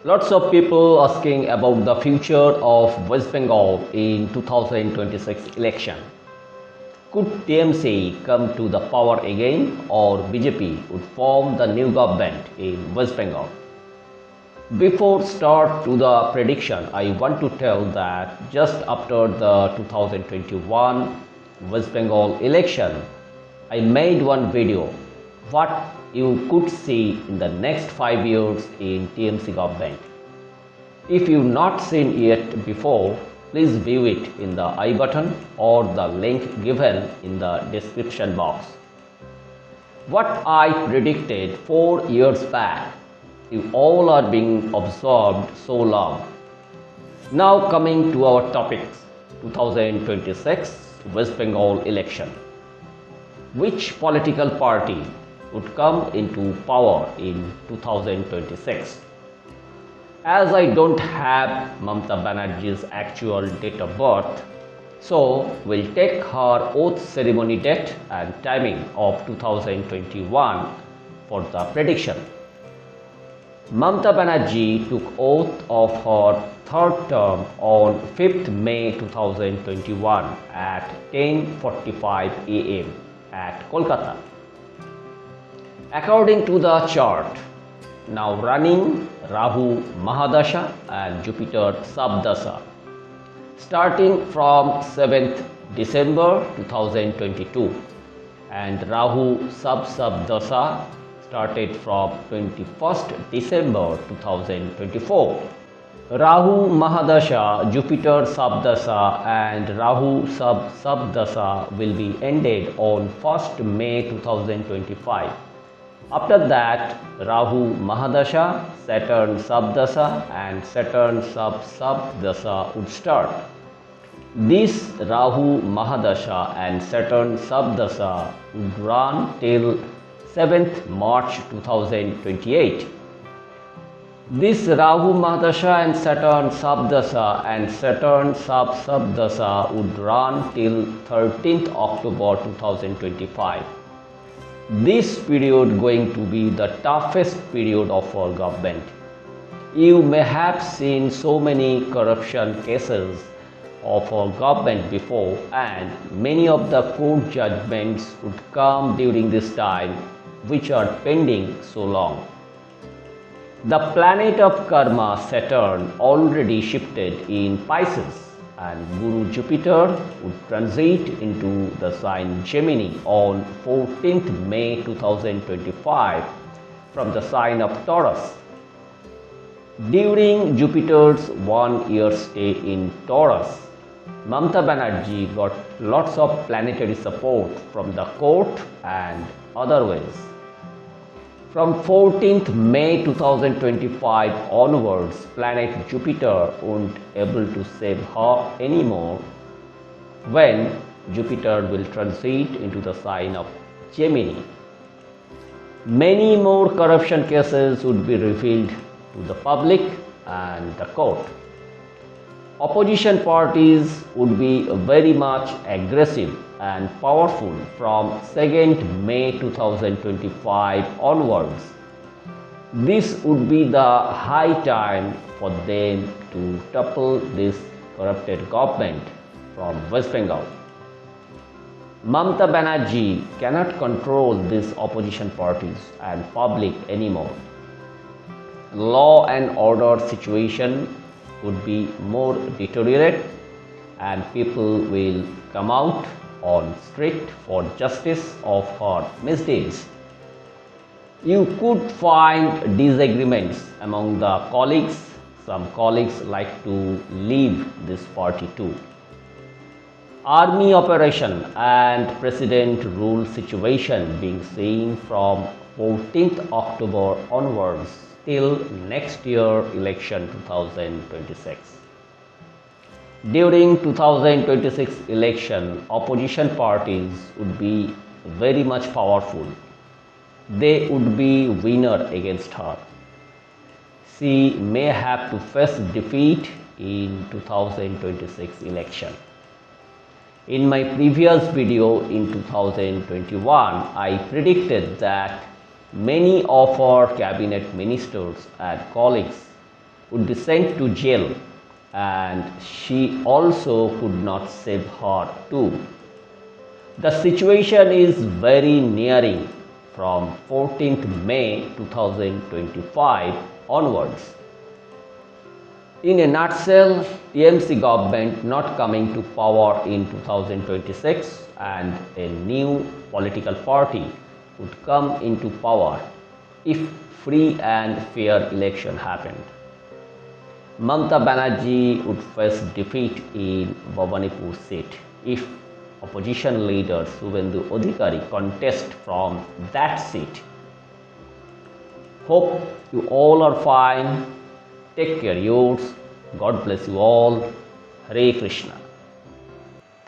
Lots of people asking about the future of West Bengal in 2026 election. Could TMC come to the power again or BJP would form the new government in West Bengal? Before start to the prediction, I want to tell that just after the 2021 West Bengal election, I made one video what you could see in the next 5 years in TMC government. If you not seen it before, please view it in the I button or the link given in the description box. What I predicted 4 years back, you all are being observed so long. Now coming to our topics, 2026 West Bengal election. Which political party would come into power in 2026? As I don't have Mamata Banerjee's actual date of birth, so we'll take her oath ceremony date and timing of 2021 for the prediction. Mamata Banerjee took oath of her third term on 5th May 2021 at 10:45 am at Kolkata. According to the chart, now running Rahu Mahadasha and Jupiter Sabdasha, starting from 7th December 2022 and Rahu Sabdasha started from 21st December 2024. Rahu Mahadasha, Jupiter Sabdasha and Rahu Sabdasha will be ended on 1st May 2025. After that, Rahu Mahadasha, Saturn Sabdasha and Saturn Sabdasha would start. This Rahu Mahadasha and Saturn Sabdasha would run till 7th March 2028. This Rahu Mahadasha and Saturn Sabdasha would run till 13th October 2025. This period going to be the toughest period of our government. You may have seen so many corruption cases of our government before, and many of the court judgments would come during this time, which are pending so long. The planet of karma Saturn already shifted in Pisces, and Guru Jupiter would transit into the sign Gemini on 14th May 2025 from the sign of Taurus. During Jupiter's 1 year stay in Taurus, Mamata Banerjee got lots of planetary support from the court and other ways. From 14th May 2025 onwards, planet Jupiter won't able to save her anymore when Jupiter will transit into the sign of Gemini. Many more corruption cases would be revealed to the public and the court. Opposition parties would be very much aggressive and powerful from 2nd May 2025 onwards. This would be the high time for them to topple this corrupted government from West Bengal. Mamata Banerjee cannot control these opposition parties and public anymore. Law and order situation would be more deteriorated and people will come out on street for justice of her misdeeds. You could find disagreements among the colleagues. Some colleagues like to leave this party too. Army operation and president rule situation being seen from 14th October onwards till next year election 2026. During 2026 election, opposition parties would be very much powerful. They would be winner against her. She may have to face defeat in 2026 election. In my previous video in 2021, I predicted that many of our cabinet ministers and colleagues would be sent to jail, and she also could not save her too. The situation is very nearing from 14th May 2025 onwards. In a nutshell, TMC government not coming to power in 2026 and a new political party would come into power if free and fair election happened. Mamata Banerjee would face defeat in Bhawanipur seat if opposition leader Subhendu Adhikari contest from that seat. Hope you all are fine. Take care yours. God bless you all. Hare Krishna.